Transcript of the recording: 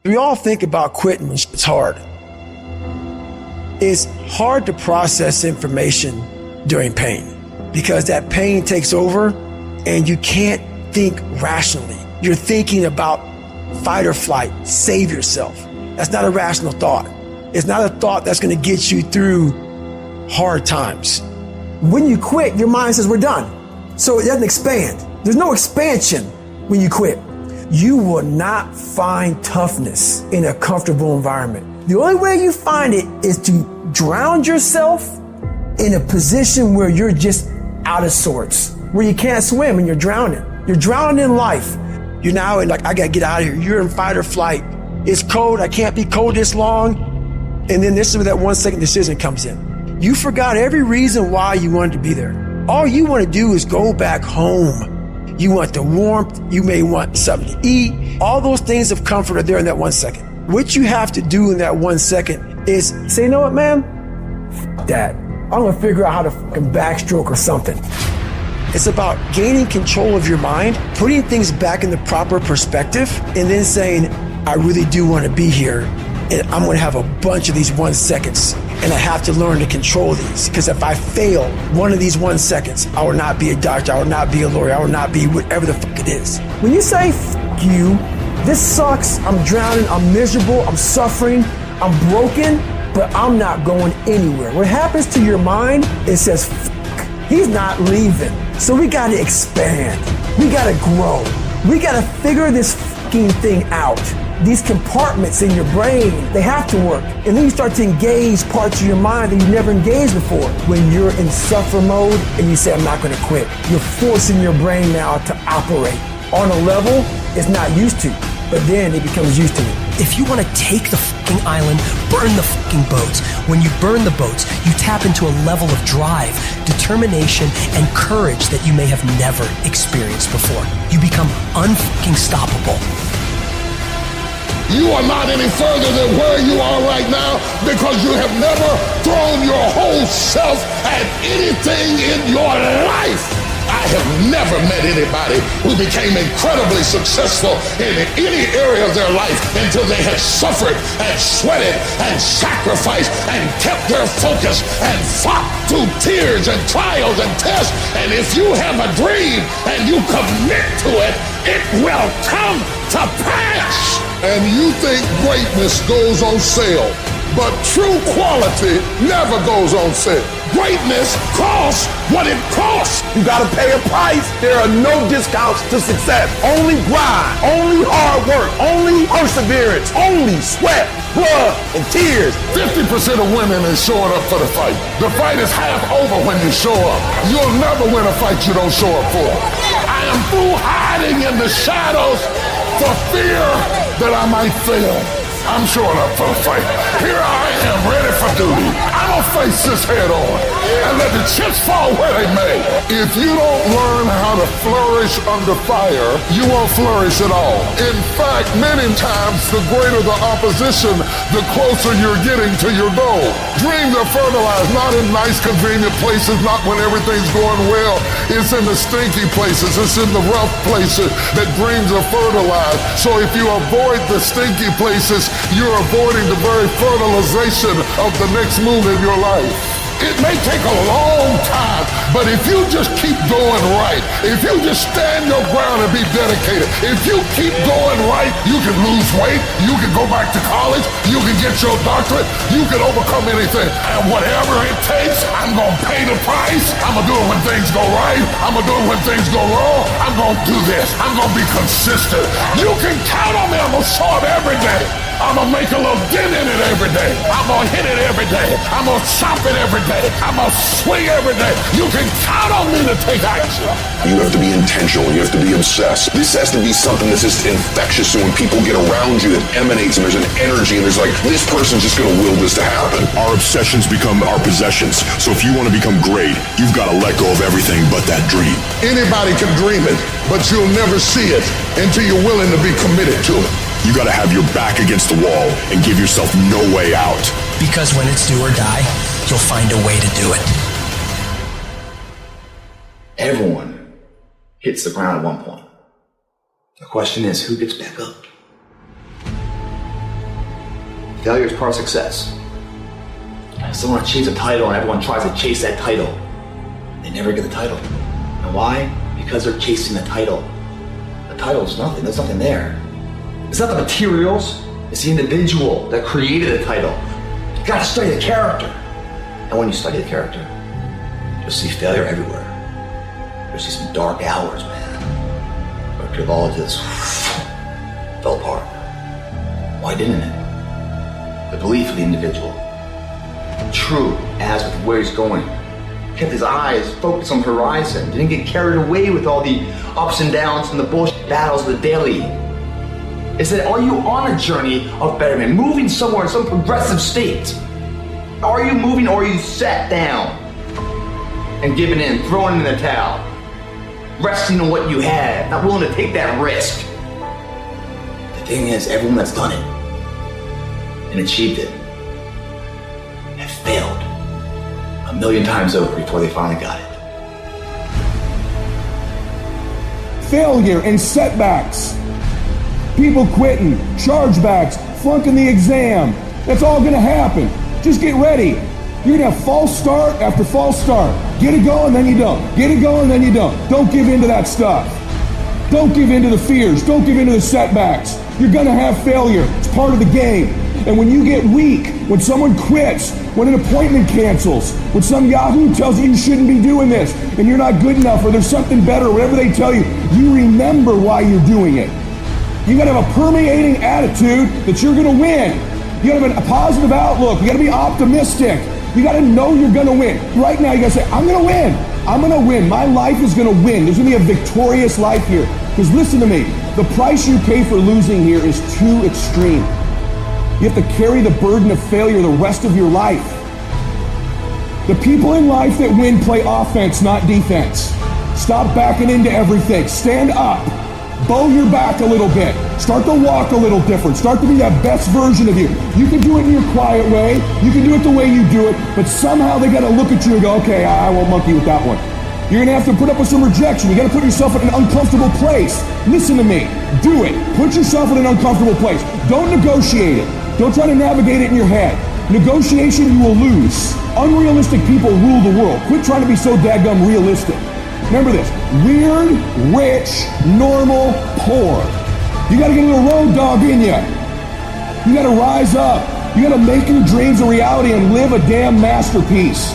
We all think about quitting when it's hard. It's hard to process information during pain because that pain takes over and you can't think rationally. You're thinking about fight or flight, save yourself. That's not a rational thought. It's not a thought that's going to get you through hard times. When you quit, your mind says we're done. So it doesn't expand. There's no expansion when you quit. You will not find toughness in a comfortable environment. The only way you find it is to drown yourself in a position where you're just out of sorts, where you can't swim and you're drowning. You're drowning in life. You're now in like, I gotta get out of here. You're in fight or flight. It's cold. I can't be cold this long. And then this is where that 1 second decision comes in. You forgot every reason why you wanted to be there. All you want to do is go back home. You want the warmth. You may want something to eat. All those things of comfort are there in that 1 second. What you have to do in that 1 second is say, you know what, man? F that. I'm going to figure out how to fucking backstroke or something. It's about gaining control of your mind, putting things back in the proper perspective, and then saying, I really do want to be here, and I'm going to have a bunch of these 1 seconds, and I have to learn to control these, because if I fail one of these 1 seconds, I will not be a doctor, I will not be a lawyer, I will not be whatever the fuck it is. When you say, fuck you, this sucks, I'm drowning, I'm miserable, I'm suffering, I'm broken, but I'm not going anywhere. What happens to your mind, it says, fuck, he's not leaving. So we gotta expand. We gotta grow. We gotta figure this fucking thing out. These compartments in your brain, they have to work. And then you start to engage parts of your mind that you never engaged before. When you're in suffer mode and you say, I'm not gonna quit, you're forcing your brain now to operate on a level it's not used to, but then it becomes used to it. If you want to take the fucking island, burn the fucking boats. When you burn the boats, you tap into a level of drive, determination, and courage that you may have never experienced before. You become unfucking stoppable. You are not any further than where you are right now because you have never thrown your whole self at anything in your life. I have never met anybody who became incredibly successful in any area of their life until they had suffered and sweated and sacrificed and kept their focus and fought through tears and trials and tests. And if you have a dream and you commit to it, it will come to pass. And you think greatness goes on sale, but true quality never goes on sale. Greatness costs what it costs. You gotta pay a price. There are no discounts to success. Only grind, only hard work, only perseverance, only sweat, blood, and tears. 50% of women is showing up for the fight. The fight is half over when you show up. You'll never win a fight you don't show up for. I am through hiding in the shadows for fear that I might fail. I'm showing up for the fight. Here I am, ready for duty. I'm gonna face this head on and let the chips fall where they may. If you don't learn how to flourish under fire, you won't flourish at all. In fact, many times, the greater the opposition, the closer you're getting to your goal. Dreams are fertilized, not in nice, convenient places, not when everything's going well. It's in the stinky places, it's in the rough places that dreams are fertilized. So if you avoid the stinky places, you're avoiding the very fertilization of the next move in your life. It may take a long time, but if you just keep going right, if you just stand your ground and be dedicated, if you keep going right, you can lose weight, you can go back to college, you can get your doctorate, you can overcome anything. And whatever it takes, I'm gonna pay the price. I'm gonna do it when things go right. I'm gonna do it when things go wrong. I'm gonna do this. I'm gonna be consistent. You can count on me. I'm gonna show up every day. I'm gonna make a little dent in it every day. I'm gonna hit it every day. I'm gonna chop it every day. I'm gonna swing every day. You can count on me to take action. You have to be intentional. You have to be obsessed. This has to be something that's just infectious. So when people get around you, it emanates and there's an energy and there's like, this person's just gonna will this to happen. Our obsessions become our possessions. So if you want to become great, you've got to let go of everything but that dream. Anybody can dream it, but you'll never see it until you're willing to be committed to it. You got to have your back against the wall and give yourself no way out. Because when it's do or die, you'll find a way to do it. Everyone hits the ground at one point. The question is, who gets back up? Failure is part of success. Someone achieves a title and everyone tries to chase that title. They never get the title. And why? Because they're chasing the title. The title is nothing. There's nothing there. It's not the materials. It's the individual that created the title. You gotta study the character. And when you study the character, you'll see failure everywhere. You'll see some dark hours, man. Where people all just fell apart. Why didn't it? The belief of the individual. True as with where he's going. Kept his eyes focused on the horizon. Didn't get carried away with all the ups and downs and the bullshit battles of the daily. It said, are you on a journey of betterment? Moving somewhere in some progressive state? Are you moving or are you sat down and giving in, throwing in the towel? Resting on what you had, not willing to take that risk. The thing is, everyone that's done it and achieved it have failed 1,000,000 times over before they finally got it. Failure and setbacks. People quitting, chargebacks, flunking the exam. That's all gonna happen. Just get ready. You're gonna have false start after false start. Get it going, then you don't. Get it going, then you don't. Don't give in to that stuff. Don't give in to the fears. Don't give in to the setbacks. You're gonna have failure. It's part of the game. And when you get weak, when someone quits, when an appointment cancels, when some Yahoo tells you you shouldn't be doing this, and you're not good enough, or there's something better, whatever they tell you, you remember why you're doing it. You gotta have a permeating attitude that you're gonna win. You gotta have a positive outlook. You gotta be optimistic. You gotta know you're gonna win. Right now, you gotta say, I'm gonna win. I'm gonna win. My life is gonna win. There's gonna be a victorious life here. Because listen to me, the price you pay for losing here is too extreme. You have to carry the burden of failure the rest of your life. The people in life that win play offense, not defense. Stop backing into everything. Stand up. Bow your back a little bit. Start to walk a little different. Start to be that best version of you. You can do it in your quiet way. You can do it the way you do it. But somehow they got to look at you and go, okay, I won't monkey with that one. You're going to have to put up with some rejection. You got to put yourself in an uncomfortable place. Listen to me. Do it. Put yourself in an uncomfortable place. Don't negotiate it. Don't try to navigate it in your head. Negotiation, you will lose. Unrealistic people rule the world. Quit trying to be so dadgum realistic. Remember this. Weird, rich, normal, poor. You got to get a little road dog in you. You got to rise up. You got to make your dreams a reality and live a damn masterpiece.